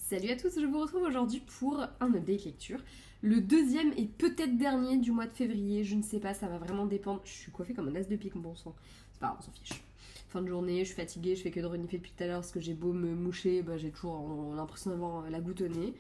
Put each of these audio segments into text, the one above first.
Salut à tous, je vous retrouve aujourd'hui pour un update lecture. Le deuxième et peut-être dernier du mois de février, je ne sais pas, ça va vraiment dépendre. Je suis coiffée comme un as de pique, bon sang. C'est pas grave, on s'en fiche. Fin de journée, je suis fatiguée, je fais que de renifler depuis tout à l'heure parce que j'ai beau me moucher, j'ai toujours l'impression d'avoir la goutte au nez.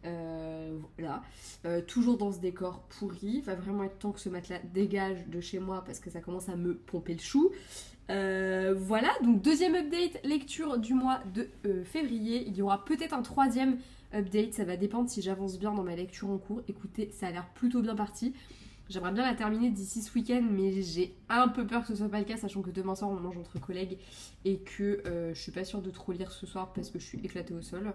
Voilà. Toujours dans ce décor pourri. Va vraiment être temps que ce matelas dégage de chez moi parce que ça commence à me pomper le chou. Voilà, donc deuxième update lecture du mois de février. Il y aura peut-être un troisième update, ça va dépendre si j'avance bien dans ma lecture en cours. Écoutez, ça a l'air plutôt bien parti. J'aimerais bien la terminer d'ici ce week-end, mais j'ai un peu peur que ce soit pas le cas, sachant que demain soir on mange entre collègues et que je suis pas sûre de trop lire ce soir parce que je suis éclatée au sol.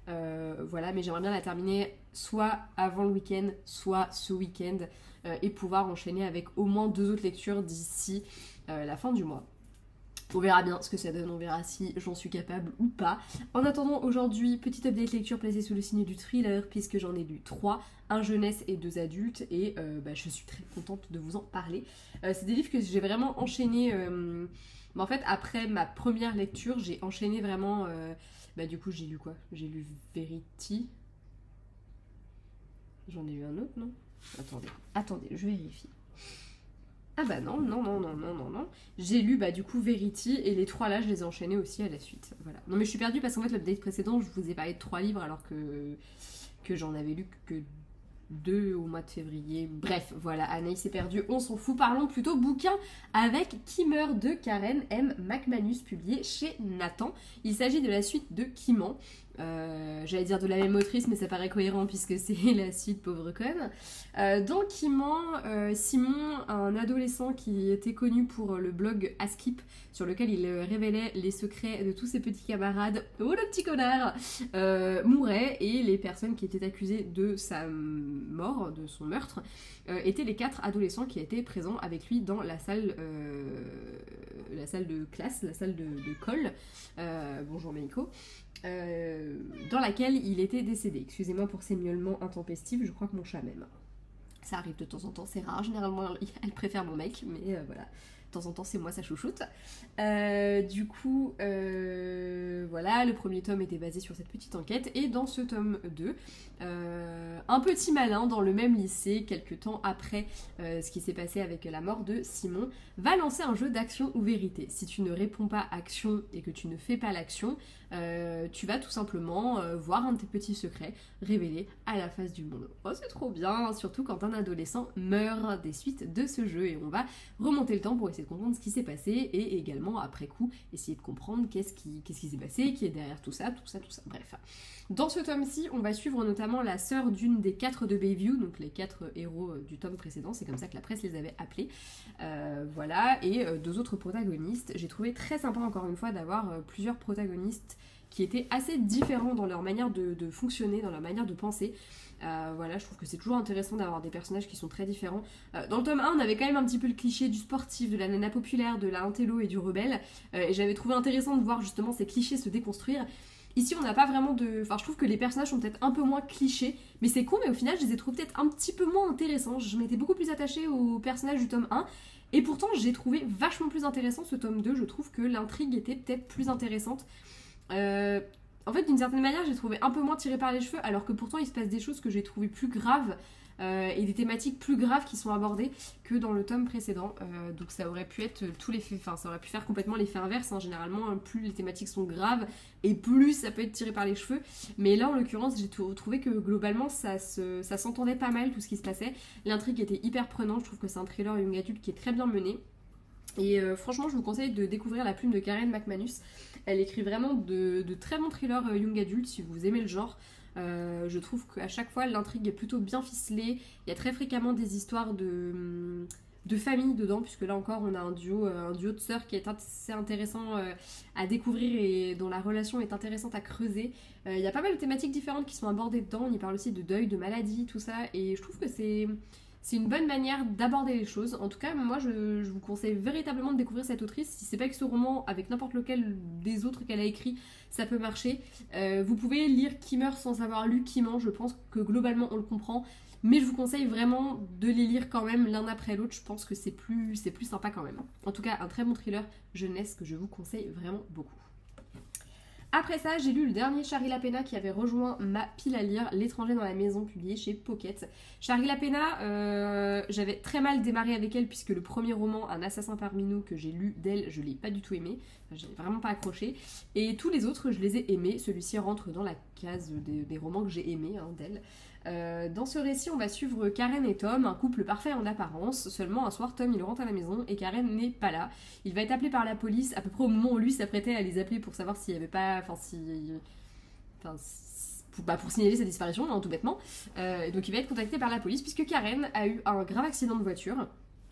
Voilà, mais j'aimerais bien la terminer soit avant le week-end, soit ce week-end et pouvoir enchaîner avec au moins 2 autres lectures d'ici la fin du mois. On verra bien ce que ça donne, on verra si j'en suis capable ou pas. En attendant, aujourd'hui, petite update lecture placée sous le signe du thriller, puisque j'en ai lu 3, un jeunesse et 2 adultes, et je suis très contente de vous en parler. C'est des livres que j'ai vraiment enchaîné, en fait, après ma première lecture, j'ai enchaîné vraiment, du coup, j'ai lu quoi? J'ai lu Verity. J'en ai lu un autre, non? Attendez, je vérifie. Ah bah non. J'ai lu du coup Verity et les 3 là je les ai enchaînés aussi à la suite. Voilà. Non mais je suis perdue parce qu'en fait l'update précédent je vous ai parlé de 3 livres alors que j'en avais lu que 2 au mois de février. Bref, voilà, Anaïs s'est perdue, on s'en fout. Parlons plutôt bouquin avec Qui meurt de Karen M. McManus, publié chez Nathan. Il s'agit de la suite de Qui ment. J'allais dire de la même autrice, mais ça paraît cohérent puisque c'est la suite, pauvre conne. Dans Qui ment, Simon, un adolescent qui était connu pour le blog Askip, sur lequel il révélait les secrets de tous ses petits camarades, oh le petit connard, mourait, et les personnes qui étaient accusées de sa mort, de son meurtre, étaient les 4 adolescents qui étaient présents avec lui dans la salle de classe, la salle de colle, bonjour Meiko, dans laquelle il était décédé. Excusez-moi pour ces miaulements intempestifs, je crois que mon chat m'aime. Ça arrive de temps en temps, c'est rare, généralement elle préfère mon mec, mais voilà. De temps en temps, c'est moi sa chouchoute. Du coup, voilà, le premier tome était basé sur cette petite enquête. Et dans ce tome 2, un petit malin dans le même lycée, quelques temps après ce qui s'est passé avec la mort de Simon, va lancer un jeu d'action ou vérité. Si tu ne réponds pas action et que tu ne fais pas l'action, tu vas tout simplement voir un de tes petits secrets révélés à la face du monde. Oh, c'est trop bien, surtout quand un adolescent meurt des suites de ce jeu. Et on va remonter le temps pour essayer de comprendre ce qui s'est passé et également après coup essayer de comprendre qu'est-ce qui s'est passé, qui est derrière tout ça, bref. Dans ce tome-ci, on va suivre notamment la sœur d'une des 4 de Bayview, donc les 4 héros du tome précédent, c'est comme ça que la presse les avait appelés. Voilà, et 2 autres protagonistes. J'ai trouvé très sympa encore une fois d'avoir plusieurs protagonistes qui étaient assez différents dans leur manière de fonctionner, dans leur manière de penser. Voilà, je trouve que c'est toujours intéressant d'avoir des personnages qui sont très différents. Dans le tome 1, on avait quand même un petit peu le cliché du sportif, de la nana populaire, de la intello et du rebelle. Et j'avais trouvé intéressant de voir justement ces clichés se déconstruire. Ici, on n'a pas vraiment de... Enfin, je trouve que les personnages sont peut-être un peu moins clichés. Mais c'est con, mais au final, je les ai trouvés peut-être un petit peu moins intéressants. Je m'étais beaucoup plus attachée aux personnages du tome 1. Et pourtant, j'ai trouvé vachement plus intéressant ce tome 2. Je trouve que l'intrigue était peut-être plus intéressante. En fait, d'une certaine manière, j'ai trouvé un peu moins tiré par les cheveux, alors que pourtant il se passe des choses que j'ai trouvées plus graves et des thématiques plus graves qui sont abordées que dans le tome précédent. Donc ça aurait pu être tout l'effet, enfin ça aurait pu faire complètement l'effet inverse. Hein. Généralement, plus les thématiques sont graves et plus ça peut être tiré par les cheveux. Mais là, en l'occurrence, j'ai trouvé que globalement ça s'entendait pas mal tout ce qui se passait. L'intrigue était hyper prenante. Je trouve que c'est un thriller young adulte qui est très bien mené. Et franchement, je vous conseille de découvrir la plume de Karen McManus. Elle écrit vraiment de très bons thrillers young adult si vous aimez le genre. Je trouve qu'à chaque fois, l'intrigue est plutôt bien ficelée. Il y a très fréquemment des histoires de famille dedans, puisque là encore, on a un duo de sœurs qui est assez intéressant à découvrir et dont la relation est intéressante à creuser. Il y a pas mal de thématiques différentes qui sont abordées dedans. On y parle aussi de deuil, de maladie, tout ça. Et je trouve que c'est une bonne manière d'aborder les choses. En tout cas, moi, je vous conseille véritablement de découvrir cette autrice. Si c'est pas que ce roman, avec n'importe lequel des autres qu'elle a écrit, ça peut marcher. Vous pouvez lire Qui meurt sans avoir lu Qui ment. Je pense que globalement, on le comprend. Mais je vous conseille vraiment de les lire quand même l'un après l'autre. Je pense que c'est plus sympa quand même. En tout cas, un très bon thriller jeunesse que je vous conseille vraiment beaucoup. Après ça, j'ai lu le dernier Shari Lapena qui avait rejoint ma pile à lire, L'étranger dans la maison, publié chez Pocket. Shari Lapena, j'avais très mal démarré avec elle puisque le premier roman, Un assassin parmi nous, que j'ai lu d'elle, je l'ai pas du tout aimé. Enfin, j'ai vraiment pas accroché. Et tous les autres, je les ai aimés. Celui-ci rentre dans la case des romans que j'ai aimés d'elle. Dans ce récit, on va suivre Karen et Tom, un couple parfait en apparence. Seulement un soir, Tom il rentre à la maison et Karen n'est pas là. Il va être appelé par la police à peu près au moment où lui s'apprêtait à les appeler pour savoir s'il n'y avait pas, pour signaler sa disparition, tout bêtement. Donc il va être contacté par la police puisque Karen a eu un grave accident de voiture.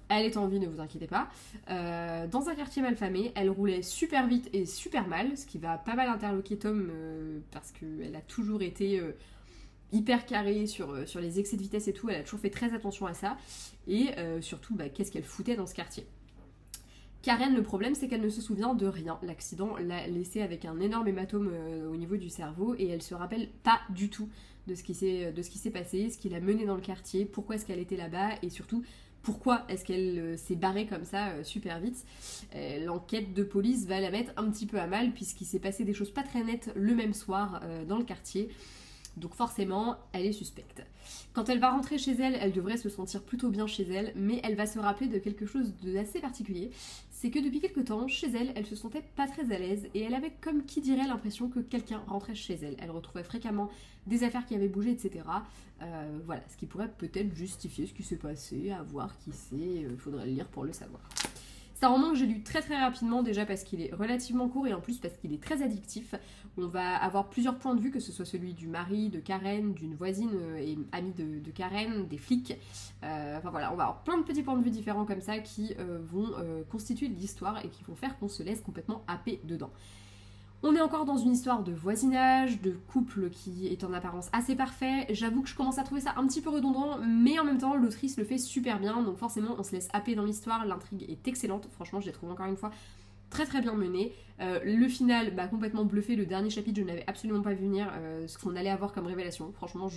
Elle est en vie, ne vous inquiétez pas. Dans un quartier malfamé, elle roulait super vite et super mal, ce qui va pas mal interloquer Tom parce qu'elle a toujours été hyper carrée sur les excès de vitesse et tout, elle a toujours fait très attention à ça, et surtout qu'est-ce qu'elle foutait dans ce quartier. Karen, le problème c'est qu'elle ne se souvient de rien, l'accident l'a laissée avec un énorme hématome au niveau du cerveau, et elle se rappelle pas du tout de ce qui s'est passé, ce qui l'a menée dans le quartier, pourquoi est-ce qu'elle était là-bas, et surtout pourquoi est-ce qu'elle s'est barrée comme ça super vite. L'enquête de police va la mettre un petit peu à mal, puisqu'il s'est passé des choses pas très nettes le même soir dans le quartier. Donc forcément, elle est suspecte. Quand elle va rentrer chez elle, elle devrait se sentir plutôt bien chez elle, mais elle va se rappeler de quelque chose d'assez particulier. C'est que depuis quelque temps, chez elle, elle se sentait pas très à l'aise et elle avait comme qui dirait l'impression que quelqu'un rentrait chez elle. Elle retrouvait fréquemment des affaires qui avaient bougé, etc. Voilà, ce qui pourrait peut-être justifier ce qui s'est passé, à voir qui sait, faudrait le lire pour le savoir. C'est un roman que j'ai lu très très rapidement, déjà parce qu'il est relativement court et en plus parce qu'il est très addictif. On va avoir plusieurs points de vue, que ce soit celui du mari, de Karen, d'une voisine et amie de Karen, des flics. Enfin voilà, on va avoir plein de petits points de vue différents comme ça qui vont constituer l'histoire et qui vont faire qu'on se laisse complètement happer dedans. On est encore dans une histoire de voisinage, de couple qui est en apparence assez parfait. J'avoue que je commence à trouver ça un petit peu redondant, mais en même temps, l'autrice le fait super bien, donc forcément, on se laisse happer dans l'histoire. L'intrigue est excellente, franchement, je l'ai trouvé encore une fois très très bien menée. Le final, complètement bluffé. Le dernier chapitre, je n'avais absolument pas vu venir ce qu'on allait avoir comme révélation. Franchement,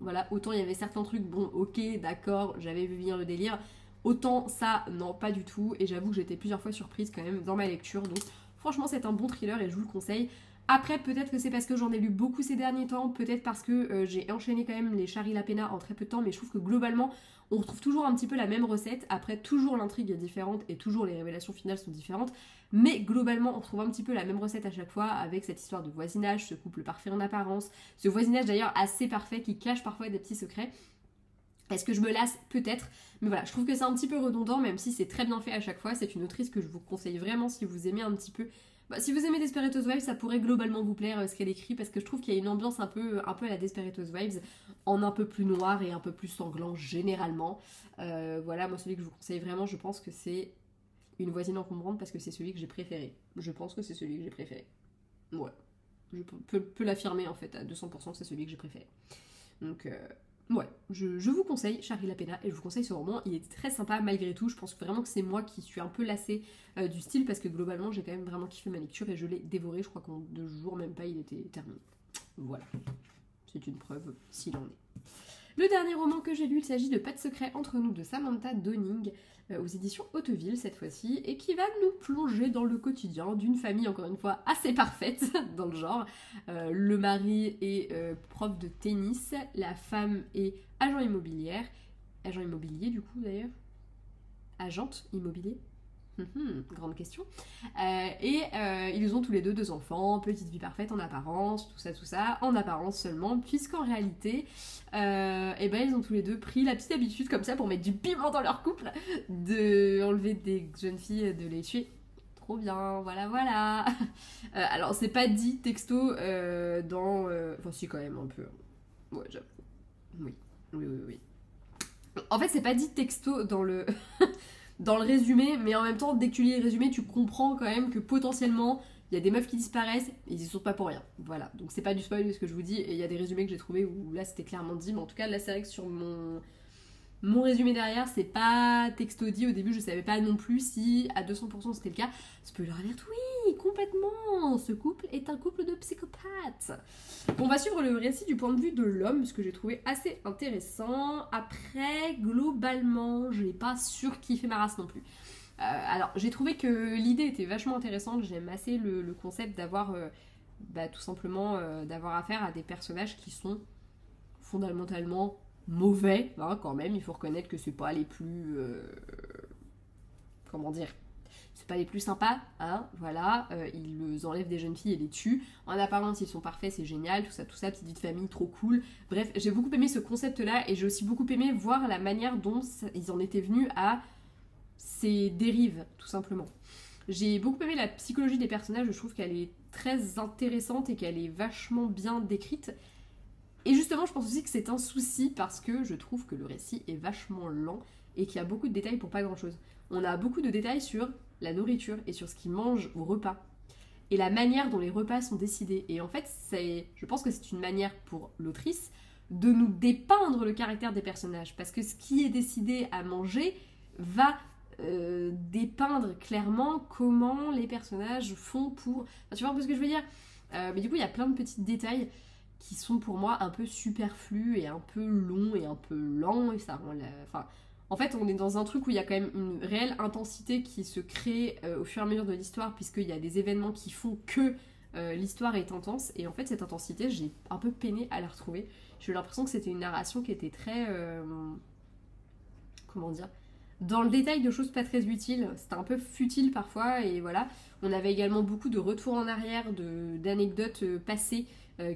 voilà, autant il y avait certains trucs, bon, ok, d'accord, j'avais vu venir le délire. Autant ça, non, pas du tout. Et j'avoue que j'étais plusieurs fois surprise quand même dans ma lecture, donc franchement, c'est un bon thriller et je vous le conseille. Après, peut-être que c'est parce que j'en ai lu beaucoup ces derniers temps, peut-être parce que j'ai enchaîné quand même les Shari Lapena en très peu de temps, mais je trouve que globalement, on retrouve toujours un petit peu la même recette. Après, toujours l'intrigue est différente et toujours les révélations finales sont différentes, mais globalement, on retrouve un petit peu la même recette à chaque fois avec cette histoire de voisinage, ce couple parfait en apparence, ce voisinage d'ailleurs assez parfait qui cache parfois des petits secrets. Est-ce que je me lasse? Peut-être. Mais voilà, je trouve que c'est un petit peu redondant, même si c'est très bien fait à chaque fois. C'est une autrice que je vous conseille vraiment si vous aimez un petit peu. Si vous aimez Desperate Housewives, ça pourrait globalement vous plaire ce qu'elle écrit, parce que je trouve qu'il y a une ambiance un peu à la Desperate Housewives, en un peu plus noir et un peu plus sanglant généralement. Voilà, moi celui que je vous conseille vraiment, je pense que c'est Une voisine encombrante, parce que c'est celui que j'ai préféré. Je pense que c'est celui que j'ai préféré. Ouais. Je peux l'affirmer en fait à 200% que c'est celui que j'ai préféré. Donc ouais, je vous conseille Shari Lapena et je vous conseille ce roman, il est très sympa malgré tout. Je pense vraiment que c'est moi qui suis un peu lassée du style, parce que globalement j'ai quand même vraiment kiffé ma lecture et je l'ai dévoré, je crois qu'en 2 jours même pas il était terminé. Voilà, c'est une preuve s'il en est. Le dernier roman que j'ai lu, il s'agit de Pas de secret entre nous de Samantha Donning, aux éditions Hauteville cette fois-ci, et qui va nous plonger dans le quotidien d'une famille encore une fois assez parfaite dans le genre. Le mari est prof de tennis, la femme est agent immobilier du coup d'ailleurs, agente immobilier. Grande question. Ils ont tous les deux enfants, petite vie parfaite en apparence, tout ça, en apparence seulement, puisqu'en réalité, ils ont tous les deux pris la petite habitude comme ça pour mettre du piment dans leur couple, de enlever des jeunes filles, de les tuer. Trop bien, voilà. Alors c'est pas dit texto dans... Enfin si quand même un peu. Ouais, j'avoue. Oui. En fait c'est pas dit texto dans le... dans le résumé, mais en même temps, dès que tu lis le résumé, tu comprends quand même que potentiellement, il y a des meufs qui disparaissent, et ils y sont pas pour rien. Voilà, donc c'est pas du spoil ce que je vous dis, et il y a des résumés que j'ai trouvés où là c'était clairement dit, mais en tout cas, là c'est vrai que sur mon résumé derrière, c'est pas texto dit. Au début, je savais pas non plus si à 200% c'était le cas. Spoiler alert, oui, complètement. Ce couple est un couple de psychopathes. On va suivre le récit du point de vue de l'homme, ce que j'ai trouvé assez intéressant. Après, globalement, je n'ai pas surkiffé ma race non plus. Alors, j'ai trouvé que l'idée était vachement intéressante. J'aime assez le concept d'avoir, tout simplement, d'avoir affaire à des personnages qui sont fondamentalement mauvais, hein, quand même. Il faut reconnaître que c'est pas les plus... comment dire, c'est pas les plus sympas, hein, voilà, ils enlèvent des jeunes filles et les tuent. En apparence, ils sont parfaits, c'est génial, tout ça, petite vie de famille, trop cool. Bref, j'ai beaucoup aimé ce concept-là et j'ai aussi beaucoup aimé voir la manière dont ils en étaient venus à ces dérives, tout simplement. J'ai beaucoup aimé la psychologie des personnages, je trouve qu'elle est très intéressante et qu'elle est vachement bien décrite. Et justement, je pense aussi que c'est un souci parce que je trouve que le récit est vachement lent et qu'il y a beaucoup de détails pour pas grand-chose. On a beaucoup de détails sur la nourriture et sur ce qu'ils mangent au repas et la manière dont les repas sont décidés. Et en fait, je pense que c'est une manière pour l'autrice de nous dépeindre le caractère des personnages parce que ce qui est décidé à manger va dépeindre clairement comment les personnages font pour... Enfin, tu vois un peu ce que je veux dire, mais du coup, il y a plein de petits détails qui sont pour moi un peu superflus et un peu longs et un peu lents et ça rend enfin, en fait, on est dans un truc où il y a quand même une réelle intensité qui se crée au fur et à mesure de l'histoire, puisqu'il y a des événements qui font que l'histoire est intense. Et en fait, cette intensité, j'ai un peu peiné à la retrouver. J'ai eu l'impression que c'était une narration qui était très... comment dire, dans le détail de choses pas très utiles. C'était un peu futile parfois, et voilà. On avait également beaucoup de retours en arrière, d'anecdotes passées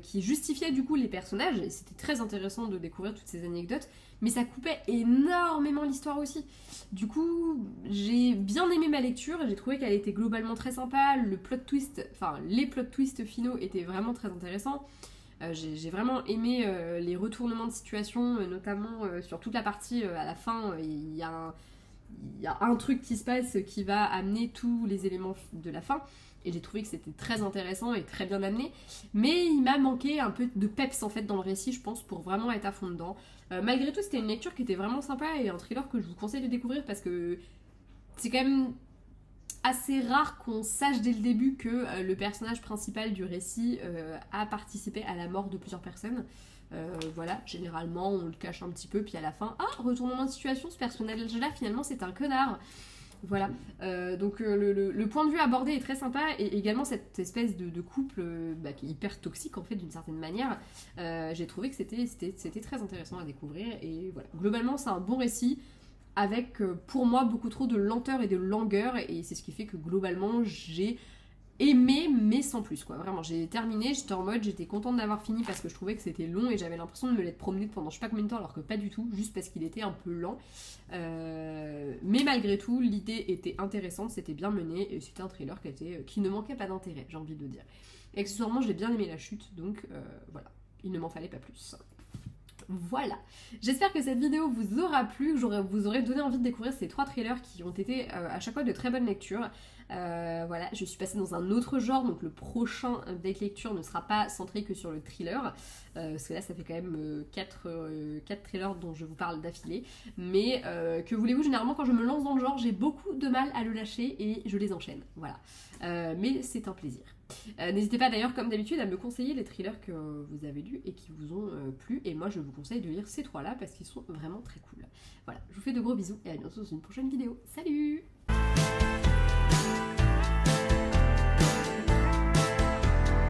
qui justifiaient du coup les personnages, et c'était très intéressant de découvrir toutes ces anecdotes, mais ça coupait énormément l'histoire aussi. Du coup, j'ai bien aimé ma lecture, j'ai trouvé qu'elle était globalement très sympa, les plot twists finaux étaient vraiment très intéressants. J'ai vraiment aimé les retournements de situation, notamment sur toute la partie à la fin, il y a un truc qui se passe qui va amener tous les éléments de la fin. Et j'ai trouvé que c'était très intéressant et très bien amené. Mais il m'a manqué un peu de peps en fait dans le récit, je pense, pour vraiment être à fond dedans. Malgré tout, c'était une lecture qui était vraiment sympa et un thriller que je vous conseille de découvrir parce que c'est quand même assez rare qu'on sache dès le début que le personnage principal du récit a participé à la mort de plusieurs personnes. Voilà, généralement on le cache un petit peu, puis à la fin, retournement de situation, ce personnage-là finalement c'est un connard. Voilà, donc le point de vue abordé est très sympa, et également cette espèce de couple qui est hyper toxique en fait d'une certaine manière. J'ai trouvé que c'était très intéressant à découvrir, et voilà, globalement c'est un bon récit avec pour moi beaucoup trop de lenteur et de langueur, et c'est ce qui fait que globalement j'ai aimé mais sans plus quoi, vraiment j'ai terminé, j'étais en mode, j'étais contente d'avoir fini parce que je trouvais que c'était long et j'avais l'impression de me l'être promené pendant je sais pas combien de temps alors que pas du tout, juste parce qu'il était un peu lent, mais malgré tout l'idée était intéressante, c'était bien mené et c'était un thriller qui ne manquait pas d'intérêt, j'ai envie de dire. Et accessoirement j'ai bien aimé la chute, donc voilà, il ne m'en fallait pas plus. Voilà, j'espère que cette vidéo vous aura plu, que vous aurez donné envie de découvrir ces 3 thrillers qui ont été à chaque fois de très bonnes lectures. Voilà, je suis passée dans un autre genre, donc le prochain date lecture ne sera pas centré que sur le thriller, parce que là ça fait quand même 4 thrillers dont je vous parle d'affilée, mais que voulez-vous, généralement quand je me lance dans le genre j'ai beaucoup de mal à le lâcher et je les enchaîne, voilà, mais c'est un plaisir. N'hésitez pas d'ailleurs comme d'habitude à me conseiller les thrillers que vous avez lus et qui vous ont plu, et moi je vous conseille de lire ces 3 là parce qu'ils sont vraiment très cool. Voilà, je vous fais de gros bisous et à bientôt dans une prochaine vidéo. Salut!